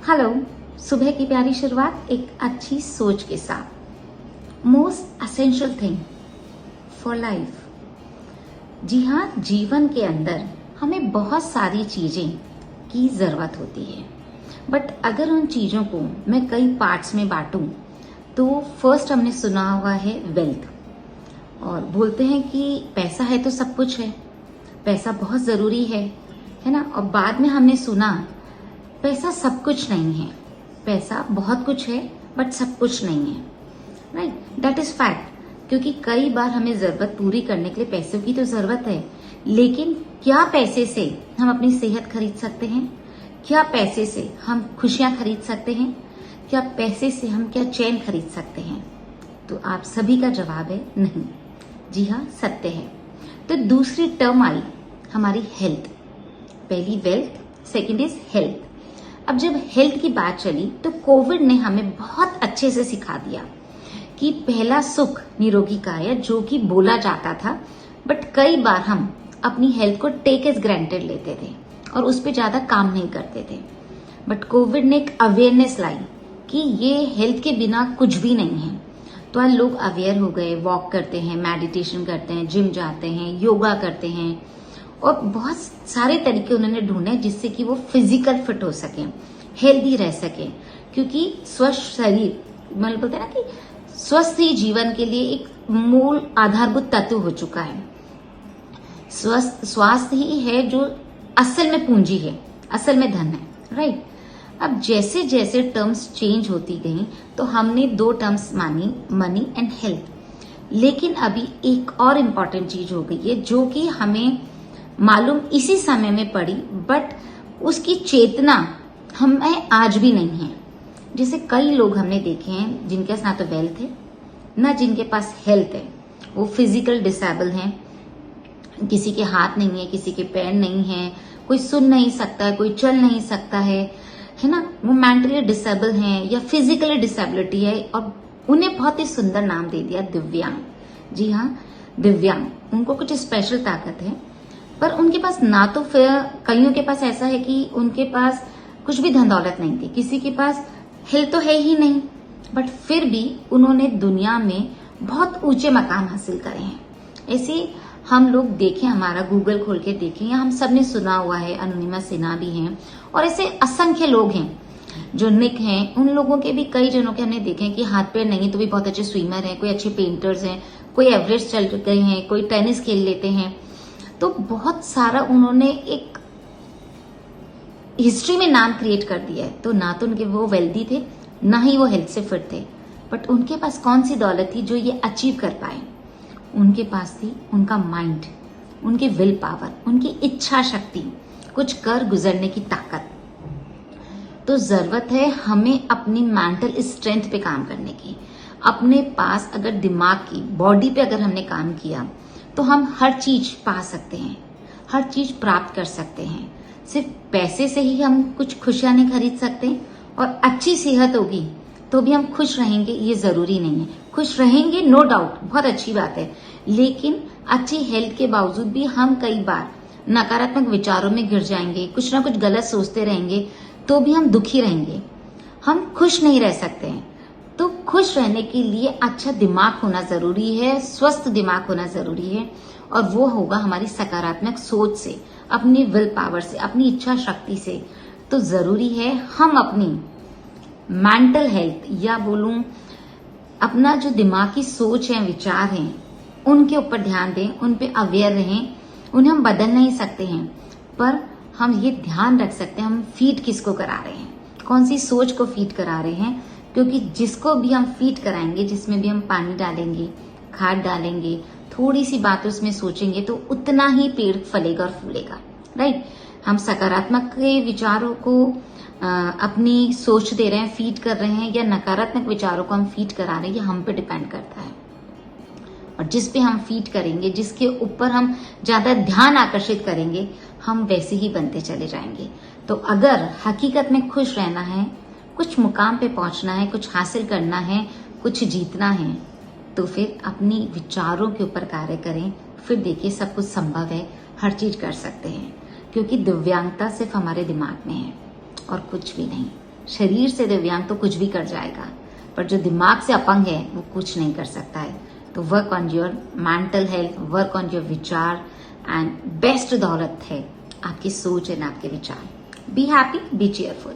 Hello. सुबह की प्यारी शुरुआत एक अच्छी सोच के साथ। Most essential thing for life. जी हाँ, जीवन के अंदर हमें बहुत सारी चीजें की जरूरत होती है, बट अगर उन चीजों को मैं कई पार्ट्स में बांटूं तो फर्स्ट हमने सुना हुआ है वेल्थ, और बोलते हैं कि पैसा है तो सब कुछ है, पैसा बहुत जरूरी है ना। और बाद में हमने सुना पैसा सब कुछ नहीं है, पैसा बहुत कुछ है बट सब कुछ नहीं है। Right, that is fact. क्योंकि कई बार हमें जरूरत पूरी करने के लिए पैसों की तो जरूरत है, लेकिन क्या पैसे से हम अपनी सेहत खरीद सकते हैं? क्या पैसे से हम खुशियां खरीद सकते हैं? क्या पैसे से हम क्या चैन खरीद सकते हैं? तो आप सभी का जवाब है नहीं। जी हाँ, सत्य है। तो दूसरी टर्म आई हमारी हेल्थ। पहली वेल्थ, सेकंड इज हेल्थ। अब जब हेल्थ की बात चली तो कोविड ने हमें बहुत अच्छे से सिखा दिया कि पहला सुख निरोगी काया, जो कि बोला जाता था, बट कई बार हम अपनी हेल्थ को टेक एज ग्रांटेड लेते थे और उस पर ज्यादा काम नहीं करते थे। बट कोविड ने एक अवेयरनेस लाई कि ये हेल्थ के बिना कुछ भी नहीं है। तो आज लोग अवेयर हो गए, वॉक करते हैं, मेडिटेशन करते हैं, जिम जाते हैं, योगा करते हैं, और बहुत सारे तरीके उन्होंने ढूंढे जिससे कि वो फिजिकल फिट हो सके, हेल्दी रह सके। क्योंकि स्वस्थ शरीर, मतलब बोलते हैं ना कि स्वस्थ ही जीवन के लिए एक मूल आधारभूत तत्व हो चुका है। स्वास्थ्य ही है जो असल में पूंजी है, असल में धन है। राइट। अब जैसे जैसे टर्म्स चेंज होती गई तो हमने दो टर्म्स मानी, मनी एंड हेल्थ। लेकिन अभी एक और इम्पॉर्टेंट चीज हो गई है जो कि हमें मालूम इसी समय में पड़ी, बट उसकी चेतना हमें आज भी नहीं है। जैसे कई लोग हमने देखे हैं जिनके पास ना तो वेल्थ है ना जिनके पास हेल्थ है। वो फिजिकल डिसेबल हैं, किसी के हाथ नहीं है, किसी के पैर नहीं है, कोई सुन नहीं सकता है, कोई चल नहीं सकता है ना। वो मेंटली डिसेबल हैं या फिजिकली डिसेबिलिटी है, और उन्हें बहुत ही सुंदर नाम दे दिया दिव्यांग। जी हाँ, दिव्यांग। उनको कुछ स्पेशल ताकत है, पर उनके पास ना तो, फिर कईयों के पास ऐसा है कि उनके पास कुछ भी धन दौलत नहीं थी, किसी के पास हेल्थ तो है ही नहीं, बट फिर भी उन्होंने दुनिया में बहुत ऊंचे मकाम हासिल करे हैं। ऐसे हम लोग देखें, हमारा गूगल खोल के देखें, या हम सब ने सुना हुआ है, अनुनिमा सिन्हा भी हैं, और ऐसे असंख्य लोग हैं जो निक हैं। उन लोगों के भी कई जनों के हमने देखे कि हाथ पैर नहीं तो भी बहुत अच्छे स्विमर हैं, कोई अच्छे पेंटर्स हैं, कोई एवरेस्ट चल गए हैं, कोई टेनिस खेल लेते हैं। तो बहुत सारा उन्होंने एक हिस्ट्री में नाम क्रिएट कर दिया है। तो ना तो उनके वो वेल्दी थे, ना ही वो हेल्थ से फिट थे, बट उनके पास कौन सी दौलत थी जो ये अचीव कर पाए? उनके पास थी उनका माइंड, उनकी विल पावर, उनकी इच्छा शक्ति, कुछ कर गुजरने की ताकत। तो जरूरत है हमें अपनी मेंटल स्ट्रेंथ पे काम करने की। अपने पास अगर दिमाग की, बॉडी पे अगर हमने काम किया तो हम हर चीज पा सकते हैं, हर चीज प्राप्त कर सकते हैं। सिर्फ पैसे से ही हम कुछ खुशियां नहीं खरीद सकते, और अच्छी सेहत होगी तो भी हम खुश रहेंगे ये जरूरी नहीं है। खुश रहेंगे नो डाउट, बहुत अच्छी बात है, लेकिन अच्छी हेल्थ के बावजूद भी हम कई बार नकारात्मक विचारों में गिर जाएंगे, कुछ ना कुछ गलत सोचते रहेंगे, तो भी हम दुखी रहेंगे, हम खुश नहीं रह सकते हैं। तो खुश रहने के लिए अच्छा दिमाग होना जरूरी है, स्वस्थ दिमाग होना जरूरी है, और वो होगा हमारी सकारात्मक सोच से, अपनी विल पावर से, अपनी इच्छा शक्ति से। तो जरूरी है हम अपनी मेंटल हेल्थ, या बोलूं अपना जो दिमागी सोच है, विचार हैं, उनके ऊपर ध्यान दें, उन पे अवेयर रहें। उन्हें हम बदल नहीं सकते हैं, पर हम ये ध्यान रख सकते हैं हम फीड किसको करा रहे हैं, कौन सी सोच को फीड करा रहे हैं। क्योंकि जिसको भी हम फीड कराएंगे, जिसमें भी हम पानी डालेंगे, खाद डालेंगे, थोड़ी सी बात उसमें सोचेंगे, तो उतना ही पेड़ फलेगा और फूलेगा। राइट। हम सकारात्मक के विचारों को अपनी सोच दे रहे हैं, फीड कर रहे हैं, या नकारात्मक विचारों को हम फीड करा रहे हैं, ये हम पे डिपेंड करता है। और जिस पे हम फीड करेंगे, जिसके ऊपर हम ज्यादा ध्यान आकर्षित करेंगे, हम वैसे ही बनते चले जाएंगे। तो अगर हकीकत में खुश रहना है, कुछ मुकाम पे पहुंचना है, कुछ हासिल करना है, कुछ जीतना है, तो फिर अपनी विचारों के ऊपर कार्य करें। फिर देखिए सब कुछ संभव है, हर चीज कर सकते हैं, क्योंकि दिव्यांगता सिर्फ हमारे दिमाग में है और कुछ भी नहीं। शरीर से दिव्यांग तो कुछ भी कर जाएगा, पर जो दिमाग से अपंग है वो कुछ नहीं कर सकता है। तो work on your mental health, work on your विचार, एंड बेस्ट दौलत है आपकी सोच एंड आपके विचार। Be happy, B cheerful.